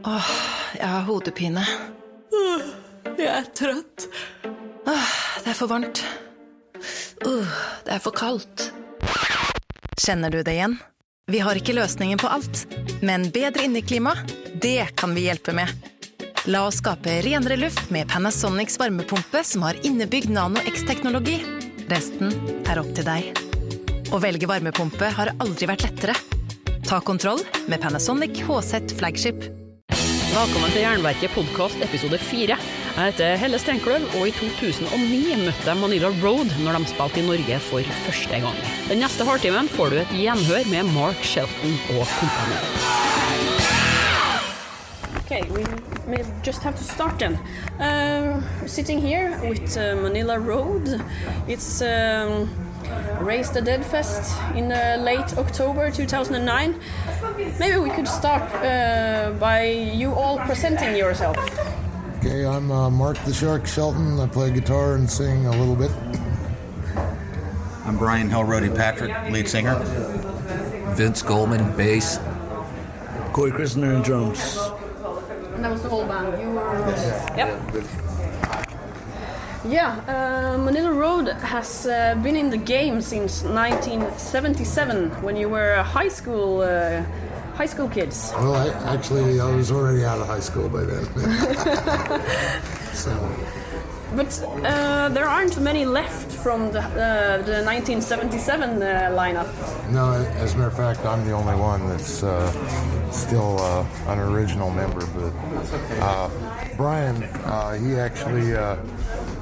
Jeg har hodepine. Jeg trøtt. Det for varmt. Det for kaldt. Kjenner du det igjen? Vi har ikke løsningen på alt, men bedre inneklima, det kan vi hjelpe med. La oss skape renere luft med Panasonics varmepumpe som har innebygd nano-X-teknologi. Resten opp til deg. Å velge varmepumpe har aldri vært lettere. Ta kontroll med Panasonic HZ Flagship. Velkommen til Jernverket podcast episode 4. Jeg heter Helle Stenkløv, og i 2009 møtte jeg Manilla Road når de spilte i Norge for første gang. Den neste halvtimen får du et gjenhør med Mark Shelton og kompani. Okay, we may just have to start then. Sitting here with Manilla Road. It's Raise the Dead Fest in late October 2009. Maybe we could start by you all presenting yourself. Okay, I'm Mark the Shark Shelton. I play guitar and sing a little bit. I'm Brian Hellroadie Patrick, lead singer. Vince Goldman, bass. Corey Christner and drums. And that was the whole band. You were... Yep. Yeah, Manilla Road has been in the game since 1977, when you were high school kids. Well, I was already out of high school by then. So. But there aren't many left from the 1977 lineup. No, as a matter of fact, I'm the only one that's still an original member. But Brian, he actually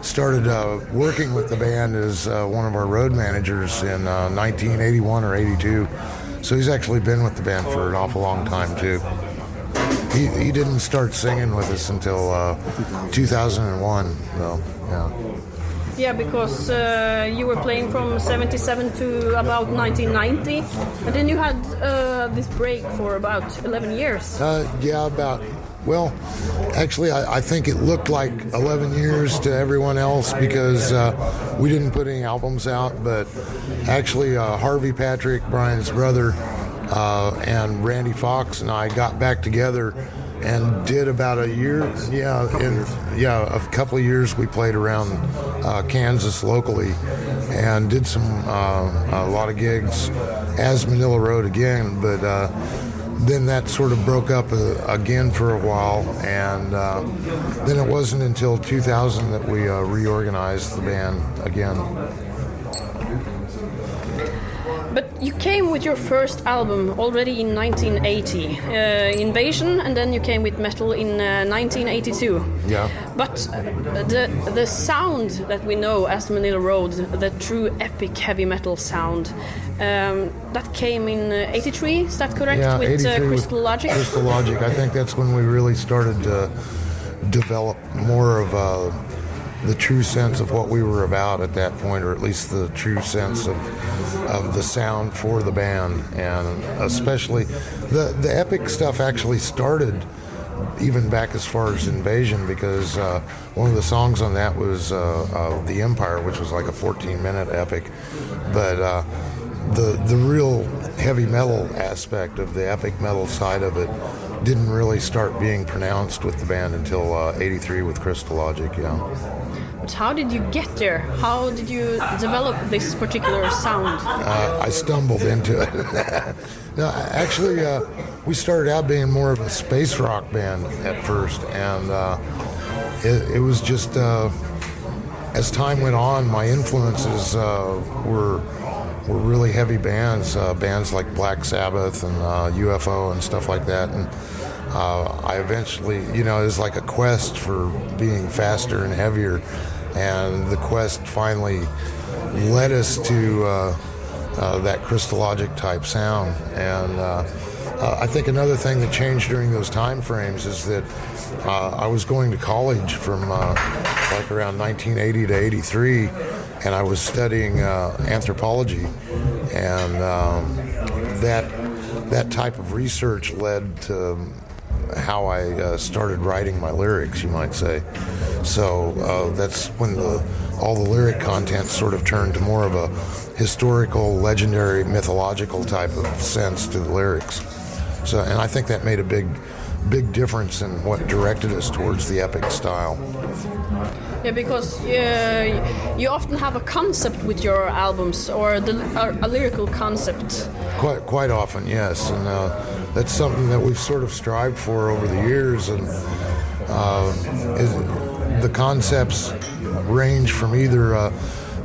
started working with the band as one of our road managers in 1981 or 82. So he's actually been with the band for an awful long time too. He didn't start singing with us until 2001. So, yeah. Yeah, because you were playing from 77 to about 1990, and then you had this break for about 11 years. Yeah, about. Well, actually, I think it looked like 11 years to everyone else because we didn't put any albums out, but actually Harvey Patrick, Brian's brother, and Randy Fox and I got back together and did about a year. A couple of years we played around Kansas locally and did a lot of gigs as Manilla Road again, but then that sort of broke up again for a while, and then it wasn't until 2000 that we reorganized the band again. But you came with your first album already in 1980, Invasion, and then you came with Metal in 1982. Yeah. But the sound that we know as Manilla Road, the true epic heavy metal sound, that came in 83, is that correct? Yeah, with 83 Crystal Logic? Crystal Logic. I think that's when we really started to develop more of the true sense of what we were about at that point, or at least the true sense of the sound for the band. And especially the epic stuff actually started even back as far as Invasion, because one of the songs on that was The Empire, which was like a 14-minute epic. But the real heavy metal aspect of the epic metal side of it didn't really start being pronounced with the band until 83 with Crystal Logic, yeah. But how did you get there? How did you develop this particular sound? I stumbled into it. No, actually, we started out being more of a space rock band at first, and it was just, as time went on, my influences were really heavy bands like Black Sabbath and UFO and stuff like that. And I eventually, it was like a quest for being faster and heavier. And the quest finally led us to that Crystal Logic type sound. And I think another thing that changed during those time frames is that I was going to college from like around 1980 to 83, and I was studying anthropology, and that type of research led to how I started writing my lyrics, you might say. So that's when all the lyric content sort of turned to more of a historical, legendary, mythological type of sense to the lyrics. So, and I think that made a big difference in what directed us towards the epic style. Yeah, because you often have a concept with your albums, or a lyrical concept. Quite often, yes, and that's something that we've sort of strived for over the years, and the concepts range from either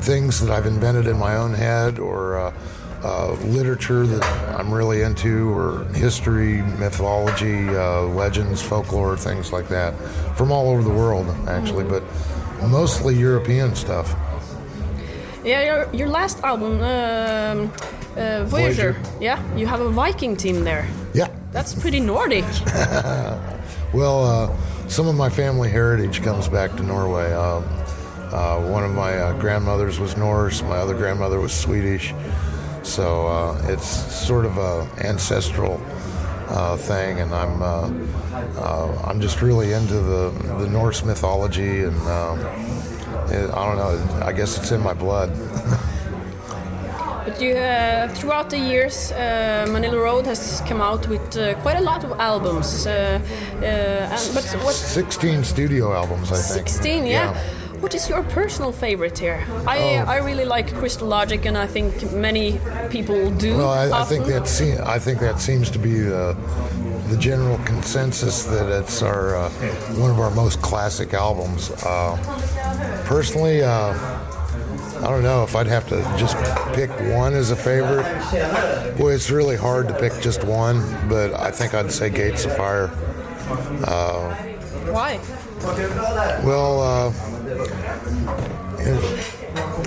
things that I've invented in my own head, or literature that I'm really into, or history, mythology, legends, folklore, things like that, from all over the world, actually, but mostly European stuff. Yeah, your last album, Voyager. Yeah, you have a Viking team there. Yeah. That's pretty Nordic. Well, some of my family heritage comes back to Norway. One of my grandmothers was Norse, my other grandmother was Swedish, so it's sort of a ancestral thing, and I'm just really into the Norse mythology, and I don't know, I guess it's in my blood. But you, throughout the years, Manilla Road has come out with quite a lot of albums. But what? 16 studio albums, I think. 16, yeah. What is your personal favorite here? I really like Crystal Logic, and I think many people do. Well, I think that seems to be the general consensus that it's one of our most classic albums. Personally, I don't know if I'd have to just pick one as a favorite. Boy, it's really hard to pick just one, but I think I'd say Gates of Fire. Why? Well,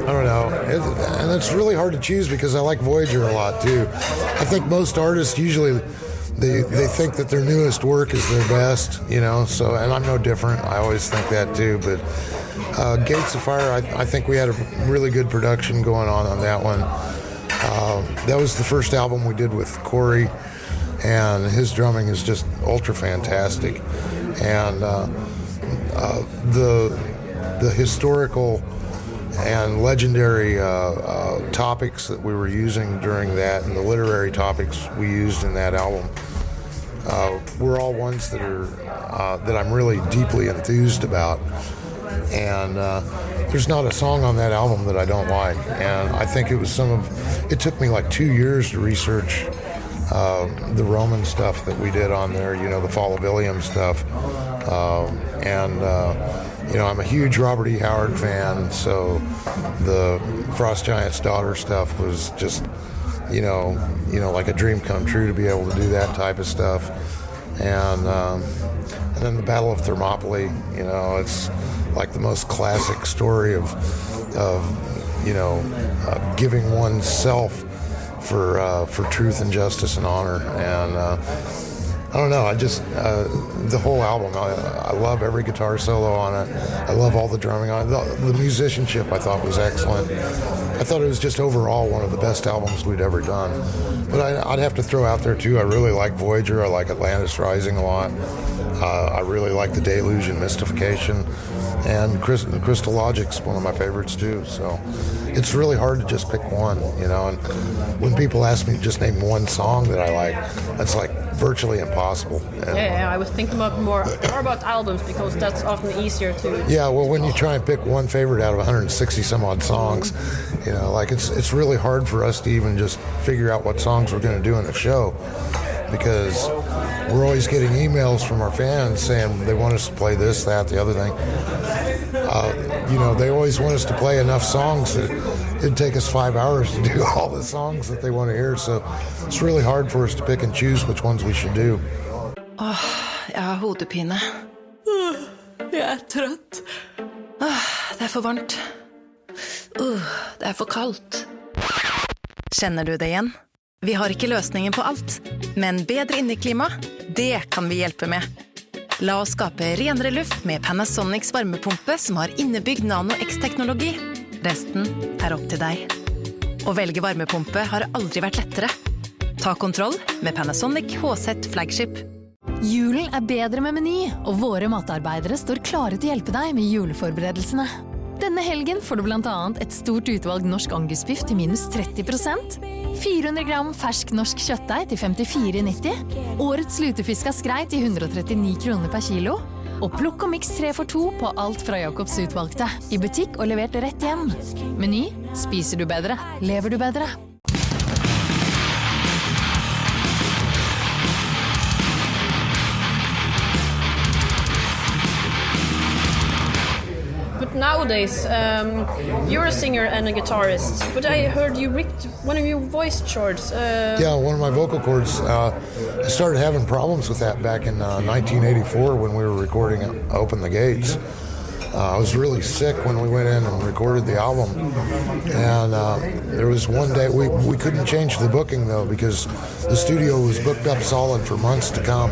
I don't know. And it's really hard to choose because I like Voyager a lot, too. I think most artists usually, they think that their newest work is their best, you know, so, and I'm no different. I always think that, too, but Gates of Fire, I think we had a really good production going on that one. That was the first album we did with Corey, and his drumming is just ultra fantastic. And the historical and legendary topics that we were using during that, and the literary topics we used in that album, were all ones that I'm really deeply enthused about. And there's not a song on that album that I don't like. And I think it took me like 2 years to research the Roman stuff that we did on there, you know, the Fall of Ilium stuff. You know, I'm a huge Robert E. Howard fan, so the Frost Giant's Daughter stuff was just, you know, like a dream come true to be able to do that type of stuff. And then the Battle of Thermopylae, you know, it's like the most classic story of you know, giving oneself for truth and justice and honor. And I don't know, I just, the whole album, I love every guitar solo on it. I love all the drumming on it. The musicianship I thought was excellent. I thought it was just overall one of the best albums we'd ever done. But I'd have to throw out there too, I really like Voyager, I like Atlantis Rising a lot. I really like The Deluge and Mystification. And Crystal Logic's one of my favorites too. So it's really hard to just pick one, you know. And when people ask me to just name one song that I like, that's like virtually impossible. And yeah, I was thinking more about albums, because that's often easier to. Yeah, well, when you try and pick one favorite out of 160 some odd songs, you know, like it's really hard for us to even just figure out what songs we're going to do in a show, because we're always getting emails from our fans saying they want us to play this, that, the other thing. You know, they always want us to play enough songs that it'd take us 5 hours to do all the songs that they want to hear. So it's really hard for us to pick and choose which ones we should do. Jeg har hodepine. Jeg trøtt. Det for varmt. Det for kaldt. Kjenner du det igjen? Vi har ikke løsningen på alt, men bedre inneklima, det kan vi hjelpe med. La oss skape renere luft med Panasonics varmepumpe som har innebygd nano-X-teknologi. Resten opp til deg. Å velge varmepumpe har aldri vært lettere. Ta kontroll med Panasonic HZ Flagship. Julen bedre med Meny, og våre matarbeidere står klare til å hjelpe deg med juleforberedelsene. Denne helgen får du blant annet et stort utvalg norsk angusbiff til minus 30%, 400 gram fersk norsk kjøttdeig til 54,90. Årets lutefiska skrei til 139 kroner per kilo. Og plukk og miks 3 for 2 på alt fra Jakobs utvalgte. I butikk og levert rett hjem. Meny. Spiser du bedre, lever du bedre. But nowadays, you're a singer and a guitarist. But I heard you ripped one of your voice cords. Yeah, one of my vocal cords. I started having problems with that back in 1984 when we were recording Open the Gates. I was really sick when we went in and recorded the album. And there was one day, we couldn't change the booking though because the studio was booked up solid for months to come.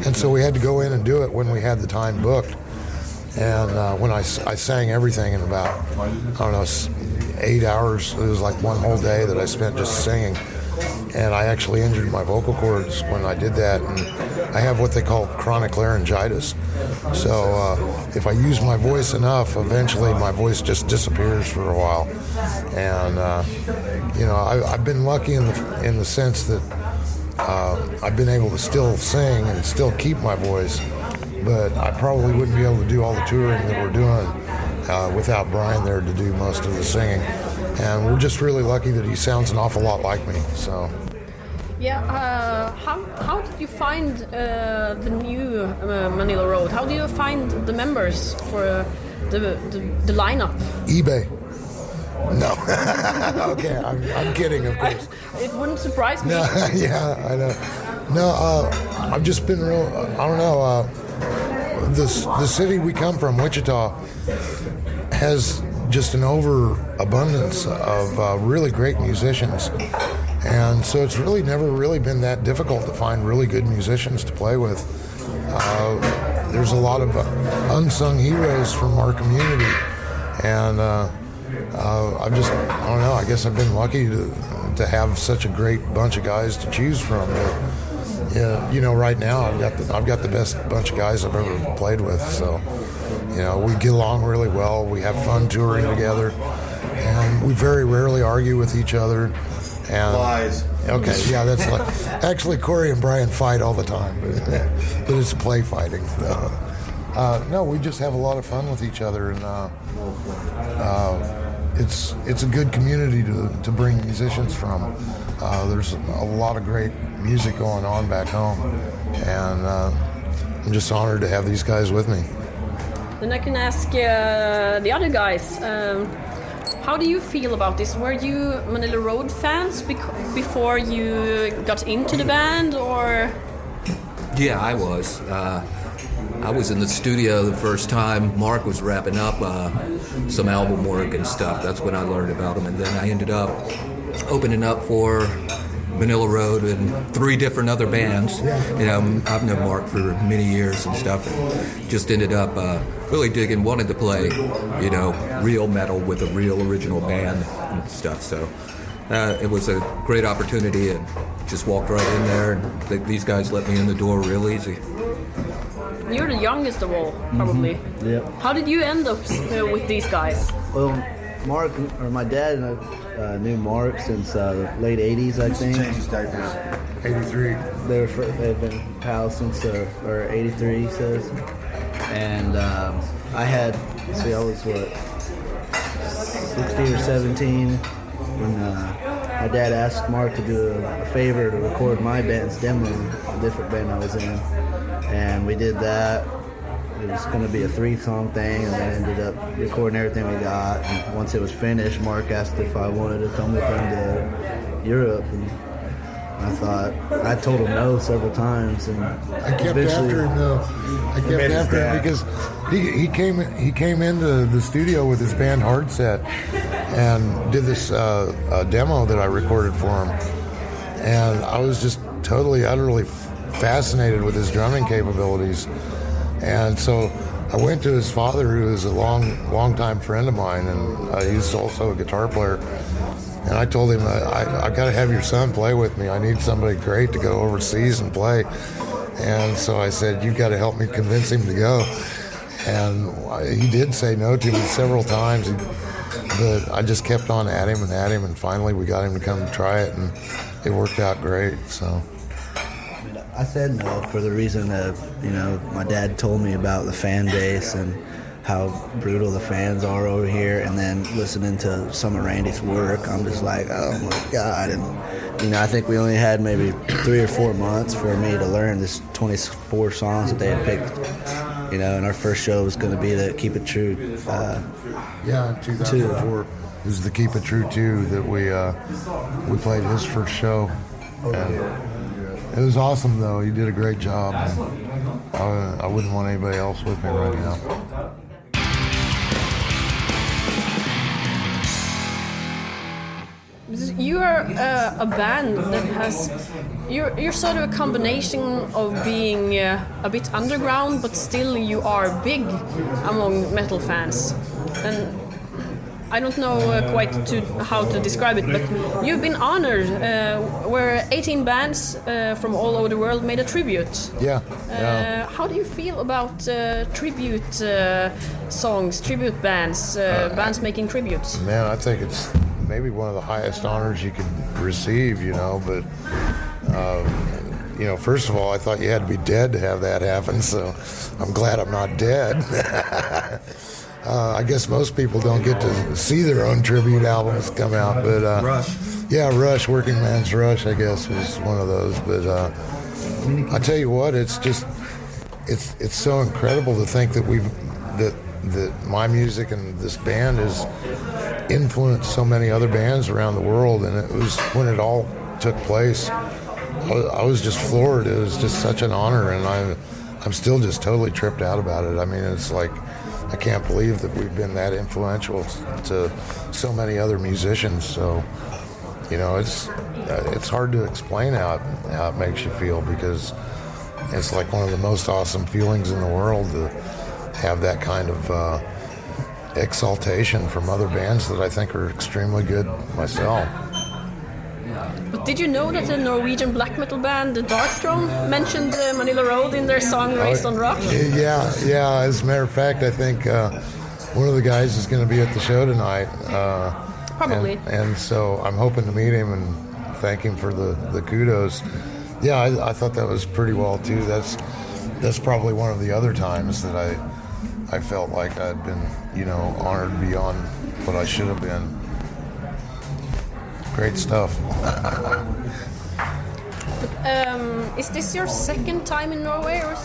And so we had to go in and do it when we had the time booked. And when I sang everything in about, 8 hours. It was like one whole day that I spent just singing. And I actually injured my vocal cords when I did that. And I have what they call chronic laryngitis. So if I use my voice enough, eventually my voice just disappears for a while. And, I've been lucky in the sense that I've been able to still sing and still keep my voice. But I probably wouldn't be able to do all the touring that we're doing without Brian there to do most of the singing. And we're just really lucky that he sounds an awful lot like me. So. Yeah, how did you find the new Manilla Road? How do you find the members for the lineup? eBay. No. Okay, I'm kidding, of course. It wouldn't surprise me. No, yeah, I know. No, I've just been real, I don't know, the city we come from, Wichita, has just an overabundance of really great musicians. And so it's really never really been that difficult to find really good musicians to play with. There's a lot of unsung heroes from our community. And I've just, I don't know, I guess I've been lucky to have such a great bunch of guys to choose from. But, right now I've got the best bunch of guys I've ever played with. So, we get along really well. We have fun touring together. And we very rarely argue with each other. And, Lies. Okay, yeah, that's like, actually Corey and Brian fight all the time, but it's play fighting. No, we just have a lot of fun with each other, and it's a good community to bring musicians from. There's a lot of great music going on back home, and I'm just honored to have these guys with me. Then I can ask the other guys. How do you feel about this? Were you Manilla Road fans before you got into the band, or? Yeah, I was. I was in the studio the first time Mark was wrapping up some album work and stuff. That's when I learned about him, and then I ended up opening up for Manilla Road and 3 different other bands. I've known Mark for many years and stuff, and just ended up really digging, wanted to play, real metal with a real original band and stuff. So it was a great opportunity, and just walked right in there, and these guys let me in the door real easy. You're the youngest of all, probably. Mm-hmm. Yep. How did you end up with these guys? Well, Mark, or my dad, knew Mark since the late 80s, I think. Changes diapers. 83. They've been pals since, or 83, he says. And I had, I was, 16 or 17 when my dad asked Mark to do a favor to record my band's demo, a different band I was in. And we did that. It was going to be a 3-song thing, and then ended up recording everything we got. And once it was finished, Mark asked if I wanted to come with him to Europe, and I told him no several times. And I kept after him though. I kept after him because he came into the studio with his band Hardset and did this demo that I recorded for him, and I was just totally, utterly fascinated with his drumming capabilities. And so I went to his father, who is a long-time friend of mine, and he's also a guitar player. And I told him, I got to have your son play with me. I need somebody great to go overseas and play. And so I said, you've got to help me convince him to go. And he did say no to me several times. but I just kept on at him, and finally we got him to come try it, and it worked out great. So I said no for the reason that, my dad told me about the fan base and how brutal the fans are over here, and then listening to some of Randy's work, I'm just like, oh my God. And, I think we only had maybe 3 or 4 months for me to learn this 24 songs that they had picked, and our first show was going to be the Keep It True. In 2004, it was the Keep It True 2 that we played his first show. And it was awesome, though. He did a great job. I wouldn't want anybody else with me right now. You are a band that has... You're sort of a combination of being a bit underground, but still you are big among metal fans. And I don't know quite how to describe it, but you've been honored where 18 bands from all over the world made a tribute. Yeah. How do you feel about tribute songs, tribute bands, bands making tributes? Man, I think it's maybe one of the highest honors you could receive, but first of all, I thought you had to be dead to have that happen, so I'm glad I'm not dead. I guess most people don't get to see their own tribute albums come out, but Rush. Yeah, Rush, Working Man's Rush, I guess, was one of those. But I tell you what, it's so incredible to think that that my music and this band has influenced so many other bands around the world, and it was when it all took place, I was just floored. It was just such an honor, and I'm still just totally tripped out about it. I mean, it's like, I can't believe that we've been that influential to so many other musicians. So, it's hard to explain how it makes you feel, because it's like one of the most awesome feelings in the world to have that kind of exaltation from other bands that I think are extremely good myself. But did you know that the Norwegian black metal band, the Dark Throne, mentioned Manilla Road in their song Raised on Rock? Yeah. As a matter of fact, I think one of the guys is going to be at the show tonight. Probably. And so I'm hoping to meet him and thank him for the kudos. Yeah, I thought that was pretty well, too. That's probably one of the other times that I felt like I'd been, honored beyond what I should have been. Great stuff. Is this your second time in Norway? Or?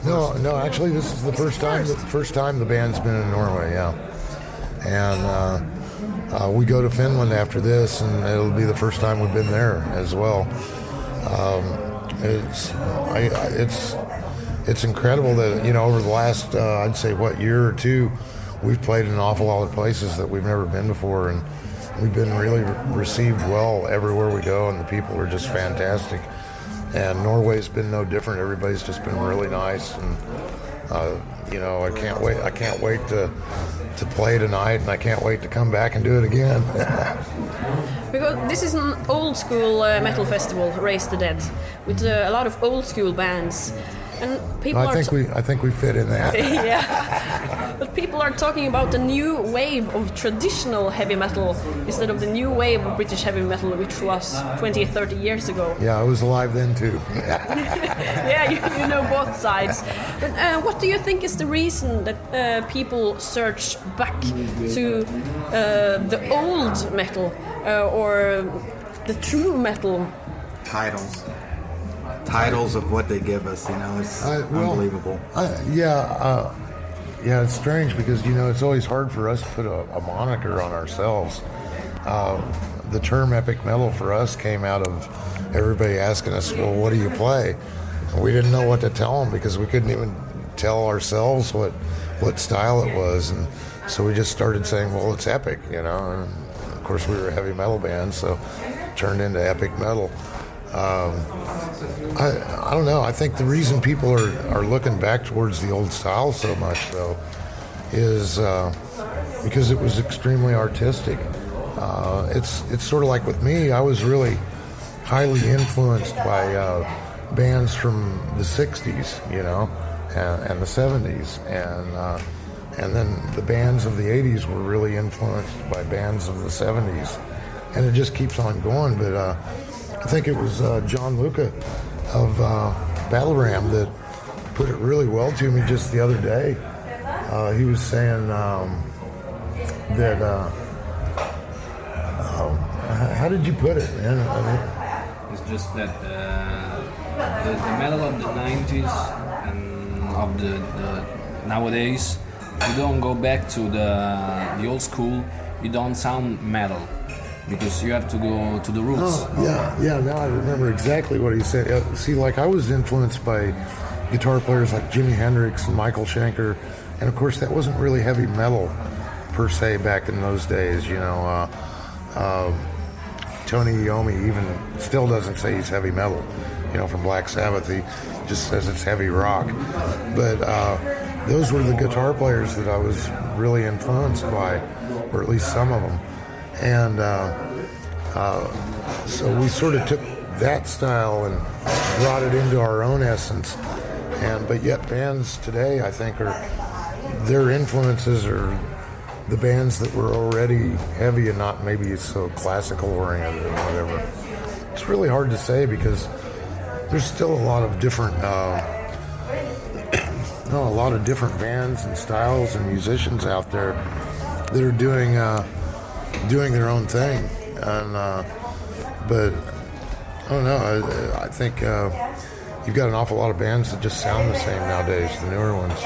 No. Actually, this is the first time the band's been in Norway. Yeah, and we go to Finland after this, and it'll be the first time we've been there as well. It's incredible that over the last I'd say year or two, we've played in an awful lot of places that we've never been before, and we've been really received well everywhere we go, and the people are just fantastic. And Norway's been no different. Everybody's just been really nice, and I can't wait to play tonight, and I can't wait to come back and do it again. Because this is an old school metal festival, Raise the Dead, with a lot of old school bands. And people I think we fit in that. Yeah, but people are talking about the new wave of traditional heavy metal instead of the new wave of British heavy metal, which was 20, 30 years ago. Yeah, I was alive then too. Yeah, you know both sides. But what do you think is the reason that people search back to the old metal or the true metal? Titles of what they give us, it's unbelievable. Yeah, it's strange because, it's always hard for us to put a moniker on ourselves. The term epic metal for us came out of everybody asking us, well, what do you play? And we didn't know what to tell them because we couldn't even tell ourselves what style it was. And so we just started saying, well, it's epic, And of course, we were a heavy metal band, so it turned into epic metal. I don't know. I think the reason people are looking back towards the old style so much, though, is because it was extremely artistic. It's sort of like with me. I was really highly influenced by bands from the '60s, and the '70s, and And then the bands of the 80s were really influenced by bands of the 70s. And it just keeps on going. But I think it was John Luca of Battle Ram that put it really well to me just the other day. He was saying that, how did you put it, man? It's just that the metal of the 90s and of the nowadays, if you don't go back to the old school, you don't sound metal because you have to go to the roots. Yeah, now I remember exactly what he said. See, like I was influenced by guitar players like Jimi Hendrix and Michael Schenker, and of course that wasn't really heavy metal per se back in those days, you know. Tony Iommi even still doesn't say he's heavy metal, you know, from Black Sabbath. He just says it's heavy rock. But those were the guitar players that I was really influenced by, or at least some of them. And so we sort of took that style and brought it into our own essence. But yet bands today, I think, their influences are the bands that were already heavy and not maybe so classical oriented or whatever. It's really hard to say because there's still a lot of different bands and styles and musicians out there that are doing their own thing. And but I don't know. I think you've got an awful lot of bands that just sound the same nowadays, the newer ones.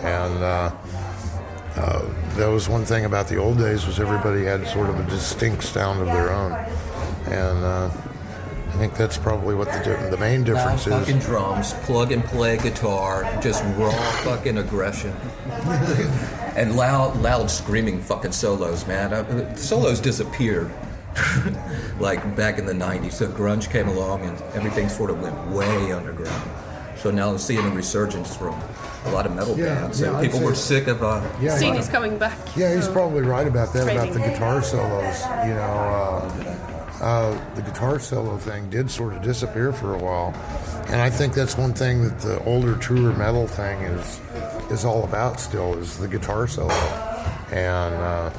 And that was one thing about the old days, was everybody had sort of a distinct sound of their own. And I think that's probably what the main difference is. Fucking drums, plug and play guitar, just raw fucking aggression. And loud screaming fucking solos, man. Solos disappeared. Like back in the 90s, so grunge came along and everything sort of went way underground. So now I'm seeing a resurgence from a lot of metal bands. And people were sick of scene is coming back. Yeah, he's probably right about that, about the guitar solos. You know, the guitar solo thing did sort of disappear for a while. And I think that's one thing that the older, truer metal thing is all about still, is the guitar solo. And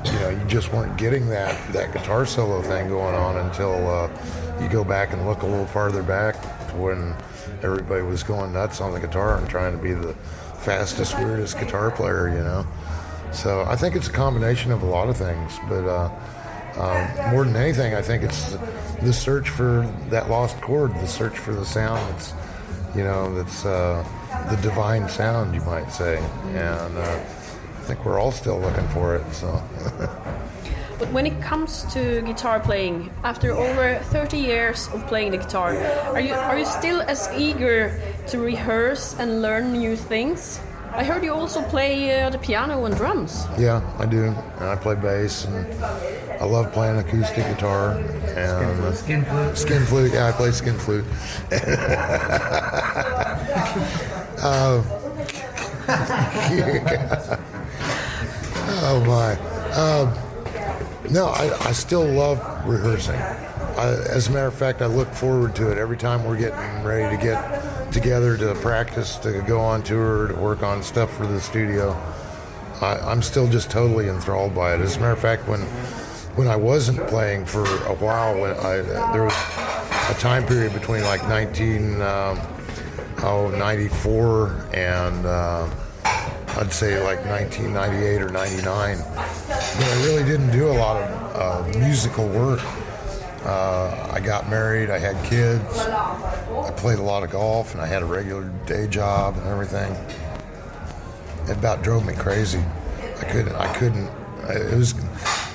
you just weren't getting that guitar solo thing going on until you go back and look a little farther back to when everybody was going nuts on the guitar and trying to be the fastest, weirdest guitar player, you know. So I think it's a combination of a lot of things, but more than anything, I think it's the search for that lost chord, the search for the sound that's the divine sound, you might say. And I think we're all still looking for it. So. But when it comes to guitar playing, after over 30 years of playing the guitar, are you still as eager to rehearse and learn new things? I heard you also play the piano and drums. Yeah, I do. And I play bass, and I love playing acoustic guitar. And Skin flute. Skin flute, yeah, I play skin flute. Oh my. No, I still love rehearsing. As a matter of fact, I look forward to it every time we're getting ready to get together to practice, to go on tour, to work on stuff for the studio. I'm still just totally enthralled by it. As a matter of fact, when I wasn't playing for a while, there was a time period between like 1994 and I'd say like 1998 or 99. But I really didn't do a lot of musical work. I got married, I had kids, I played a lot of golf, and I had a regular day job and everything. It about drove me crazy. I couldn't. It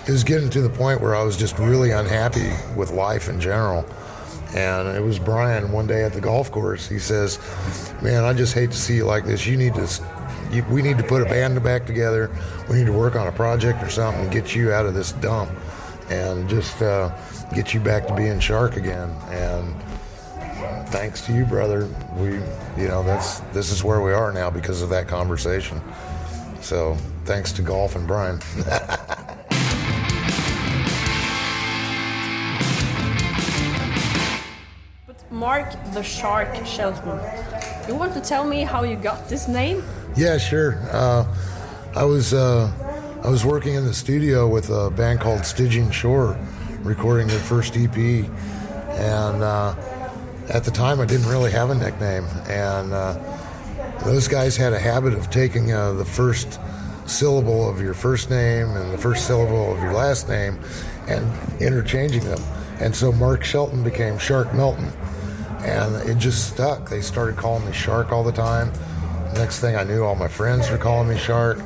was getting to the point where I was just really unhappy with life in general. And it was Brian one day at the golf course. He says, "Man, I just hate to see you like this. We need to put a band back together. We need to work on a project or something and get you out of this dump and just get you back to being Shark again." And thanks to you, brother, this is where we are now because of that conversation. So thanks to golf and Brian. But Mark the Shark Shelton, You want to tell me how you got this name? Yeah, sure. I was working in the studio with a band called Stygian Shore, recording their first EP, and at the time I didn't really have a nickname, and those guys had a habit of taking the first syllable of your first name and the first syllable of your last name and interchanging them, and so Mark Shelton became Shark Melton, and it just stuck. They started calling me Shark all the time. Next thing I knew, all my friends were calling me Shark,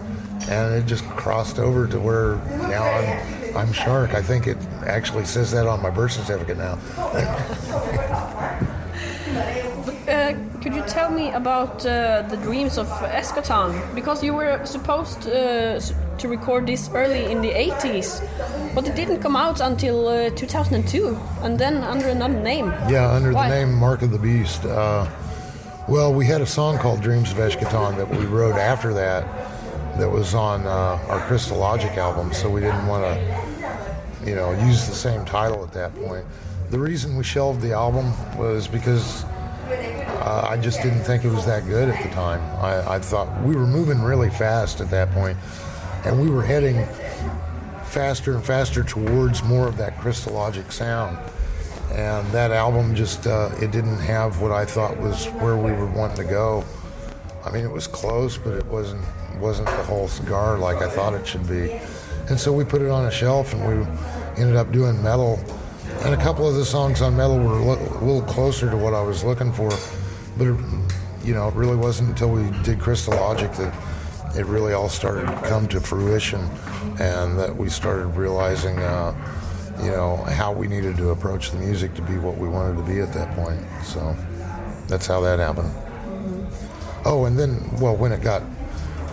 and it just crossed over to where now I'm Shark. I think it actually says that on my birth certificate now. Could you tell me about the dreams of Eschaton? Because you were supposed to record this early in the 80s, but it didn't come out until 2002, and then under another name. Yeah, under Why? the name Mark of the Beast. Well, we had a song called Dreams of Eschaton that we wrote after that was on our Christologic album, so we didn't want to, use the same title at that point. The reason we shelved the album was because I just didn't think it was that good at the time. I thought we were moving really fast at that point, and we were heading faster and faster towards more of that Christologic sound. And that album just, it didn't have what I thought was where we were wanting to go. I mean, it was close, but it wasn't the whole cigar like I thought it should be. And so we put it on a shelf, and we ended up doing metal. And a couple of the songs on metal were a little closer to what I was looking for. But, it really wasn't until we did Christologic that it really all started to come to fruition, and that we started realizing, how we needed to approach the music to be what we wanted to be at that point. So that's how that happened. Oh, and then, when it got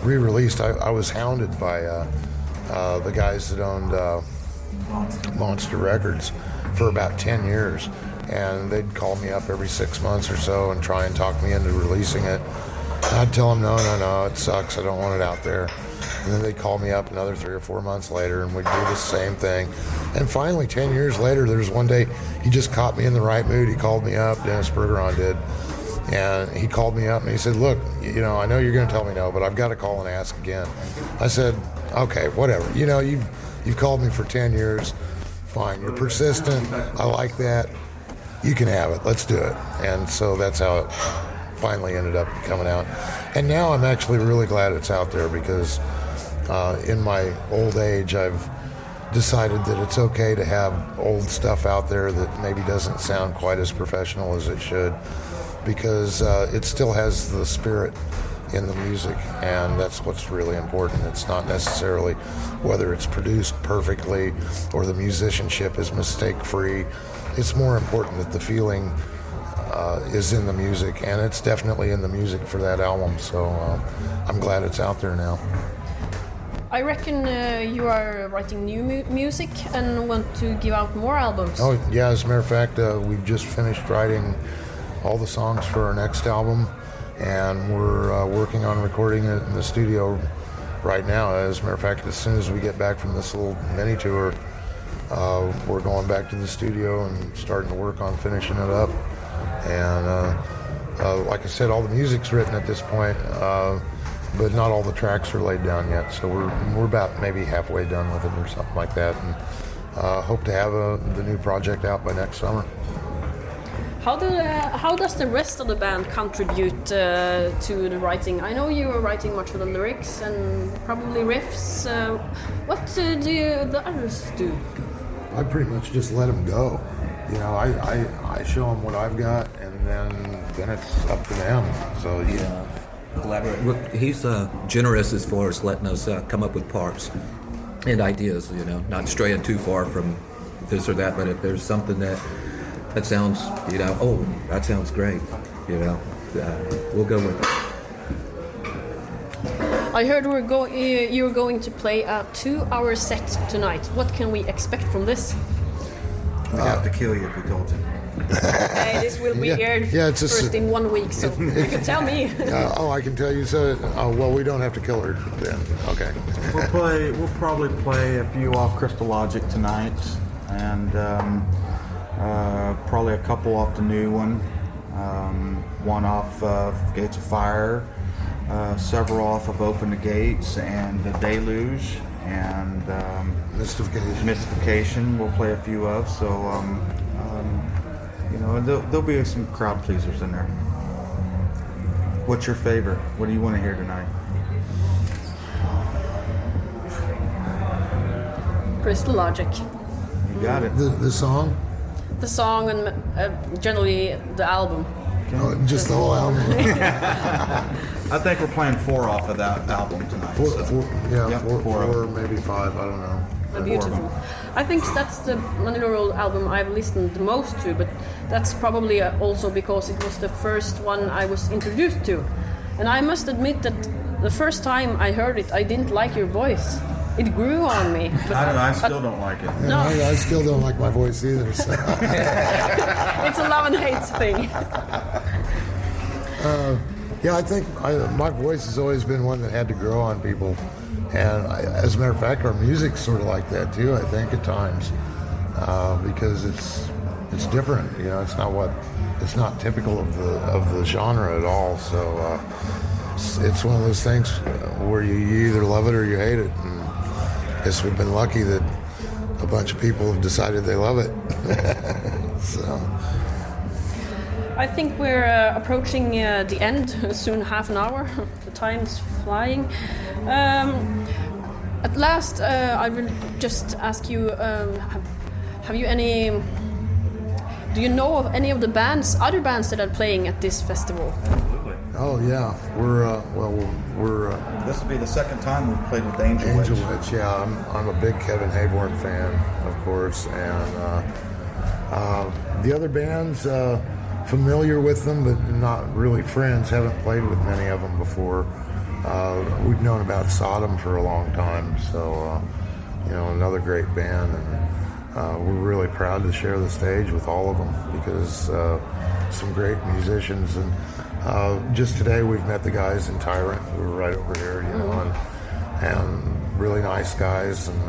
re-released, I was hounded by the guys that owned Monster Records for about 10 years. And they'd call me up every 6 months or so and try and talk me into releasing it. I'd tell them, no, it sucks, I don't want it out there. And then they'd call me up another 3 or 4 months later, and we'd do the same thing. And finally, 10 years later, there was one day, he just caught me in the right mood. He called me up, Dennis Bergeron did, and he called me up and he said, look, I know you're going to tell me no, but I've got to call and ask again. I said, okay, whatever. You've called me for 10 years. Fine, you're persistent. I like that. You can have it. Let's do it. And so that's how it finally ended up coming out. And now I'm actually really glad it's out there, because in my old age, I've decided that it's okay to have old stuff out there that maybe doesn't sound quite as professional as it should, because it still has the spirit in the music, and that's what's really important. It's not necessarily whether it's produced perfectly or the musicianship is mistake-free. It's more important that the feeling is in the music, and it's definitely in the music for that album, so I'm glad it's out there now. I reckon you are writing new music and want to give out more albums. Oh, yeah, as a matter of fact, we've just finished writing all the songs for our next album, and we're working on recording it in the studio right now. As a matter of fact, as soon as we get back from this little mini tour, we're going back to the studio and starting to work on finishing it up. And like I said, all the music's written at this point, but not all the tracks are laid down yet. So we're about maybe halfway done with it or something like that, and hope to have the new project out by next summer. How does the rest of the band contribute to the writing? I know you are writing much of the lyrics and probably riffs. What do the others do? I pretty much just let them go. I show them what I've got, and then it's up to them. So yeah, collaborate. He's generous as far as letting us come up with parts and ideas. Not straying too far from this or that. But if there's something that sounds, oh, that sounds great, we'll go with it. I heard you were going to play a 2-hour set tonight. What can we expect from this? We'd have to kill you if we told you. Okay, this will be aired first in 1 week, so you can tell me. I can tell you. So, we don't have to kill her then. Okay. We'll probably play a few off Christologic tonight, and probably a couple off the new one. one off of Gates of Fire, several off of Open the Gates and The Deluge, and Mystification we'll play a few of. So, there'll be some crowd pleasers in there. What's your favorite? What do you want to hear tonight? Crystal Logic. You got it. The song? The song and generally the album. Oh, just the whole album. I think we're playing 4 off of that album tonight. Four, maybe 5. I don't know. Beautiful. I think that's the Manilla Road album I've listened the most to, but that's probably also because it was the first one I was introduced to. And I must admit that the first time I heard it, I didn't like your voice. It grew on me. But I still don't like it. No, I still don't like my voice either. So. It's a love and hate thing. I think my voice has always been one that had to grow on people. And as a matter of fact, our music's sort of like that too, I think, at times. Because it's different, it's not typical of the genre at all. So it's one of those things where you either love it or you hate it. And I guess we've been lucky that a bunch of people have decided they love it. So I think we're approaching the end, soon half an hour. The time's flying. At last, I will just ask you, have you any... Do you know of any of the other bands that are playing at this festival? Absolutely. Oh yeah, we're. This will be the second time we've played with Angel Witch. Yeah, I'm a big Kevin Hayborn fan, of course, and the other bands, familiar with them, but not really friends. Haven't played with many of them before. We've known about Sodom for a long time, so another great band, and we're really proud to share the stage with all of them because some great musicians. And just today we've met the guys in Tyrant who are right over here, and really nice guys. And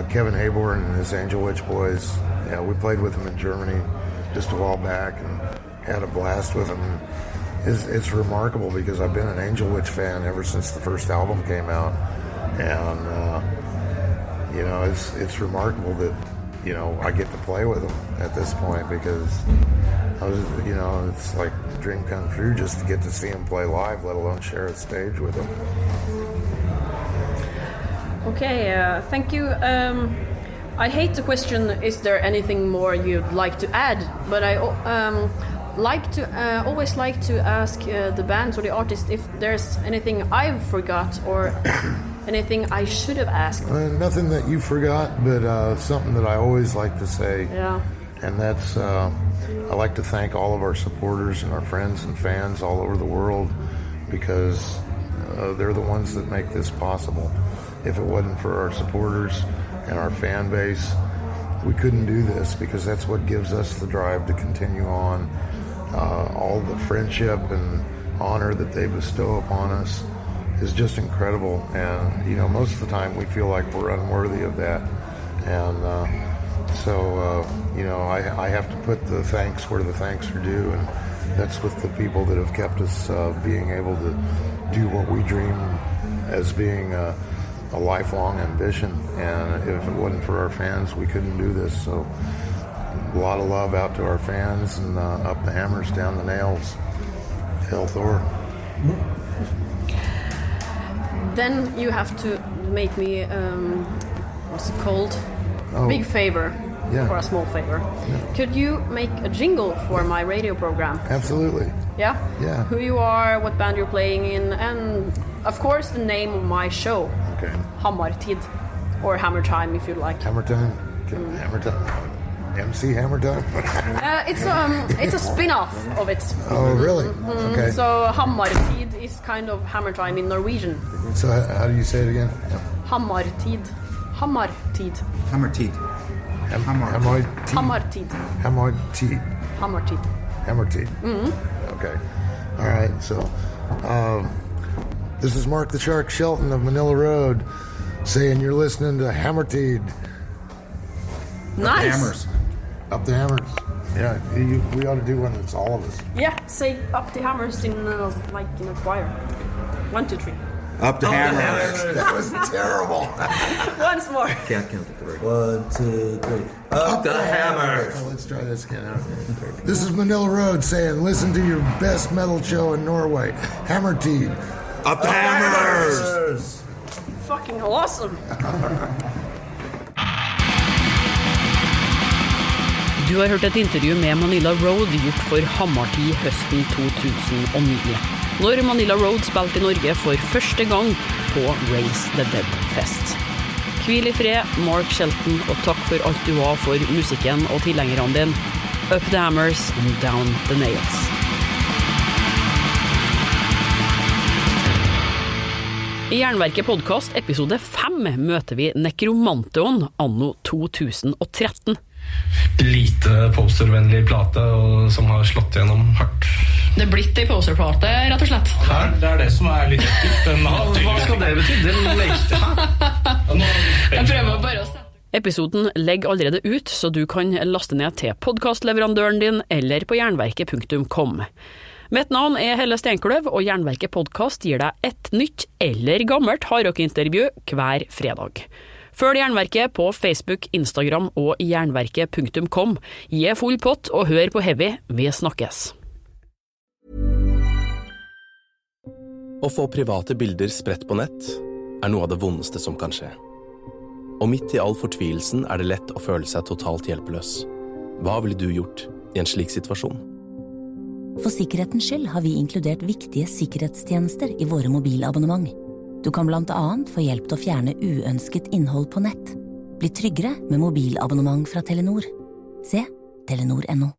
Kevin Hayborn and his Angel Witch boys. Yeah, we played with them in Germany just a while back and had a blast with them. It's remarkable because I've been an Angel Witch fan ever since the first album came out, and it's remarkable that I get to play with them at this point because it's like a dream come true just to get to see them play live, let alone share a stage with them. Okay, thank you. I hate the question, is there anything more you'd like to add? But I always like to ask the band or the artist if there's anything I've forgot or anything I should have asked. Nothing that you forgot, but something that I always like to say. Yeah. And that's, I like to thank all of our supporters and our friends and fans all over the world because they're the ones that make this possible. If it wasn't for our supporters and our fan base, we couldn't do this because that's what gives us the drive to continue on. All the friendship and honor that they bestow upon us is just incredible. And, most of the time we feel like we're unworthy of that. And I have to put the thanks where the thanks are due. And that's with the people that have kept us being able to do what we dream as being a lifelong ambition, and if it wasn't for our fans, we couldn't do this. So a lot of love out to our fans, and up the hammers, down the nails. Hail Thor. Then you have to make me what's it called? Big favor. Yeah. For a small favor. Yeah. Could you make a jingle for my radio program? Absolutely. Yeah? Yeah. Who you are, what band you're playing in, and of course the name of my show. Okay. Hammartid, or Hammer Time if you like. Hammer Time? Hammer Time? MC Hammer Time? It's a spin-off of it. Oh, really? Mm-hmm. Okay. So Hammartid is kind of Hammer Time in Norwegian. So how do you say it again? Hammartid. Hammartid. Hammartid. Hammartid. Hammartid. Hammartid. Hammartid. Mm-hmm. Okay. All right. So this is Mark the Shark Shelton of Manilla Road saying you're listening to Hammartid. Nice. Hammers. Up the hammers. Yeah, we ought to do one that's all of us. Yeah, say up the hammers in like in a choir. 1, 2, 3. Up the hammers. That was terrible. Once more. Can't count the three. 1, 2, 3. Up the hammers. Oh, let's try this again. This is Manilla Road saying, listen to your best metal show in Norway, Hammartid-tiden. Up the hammers. Fucking awesome. Du har hørt et intervju med Manilla Road gjort for Hammartid høsten 2009. Når Manilla Road spilte i Norge for første gang på Raise the Dead Fest. Hvil i fred, Mark Shelton, og takk for alt du var for musikken og tilhengerne din. Up the hammers and down the nails. I Jernverket podcast episode 5 møter vi Nekromanteon anno 2013. Lite postervennlig plate som har slått gjennom hardt. Det blitt en posterplate, rett og slett. Det det som litt ekkelt. Hva skal det bety? Det lekte her. Jeg prøver bare å sette. Episoden legger allerede ut, så du kan laste ned til podcastleverandøren din eller på jernverket.com. Mitt navn Helle Stenkløv, og Jernverket podcast gir deg et nytt eller gammelt hardrock-intervju hver fredag. Følg Jernverket på Facebook, Instagram og jernverket.com. Gi full pott og hør på Heavy. Vi snakkes. Å få private bilder spredt på nett noe av det vondeste som kan skje. Og midt i all fortvilelsen det lett å føle seg totalt hjelpeløs. Hva ville du gjort i en slik situasjon? For sikkerhetens skyld har vi inkludert viktige sikkerhetstjenester i våre mobilabonnement. Du kan blant annet få hjelp til å fjerne uønsket innhold på nett. Bli tryggere med mobilabonnement fra Telenor. Se telenor.no.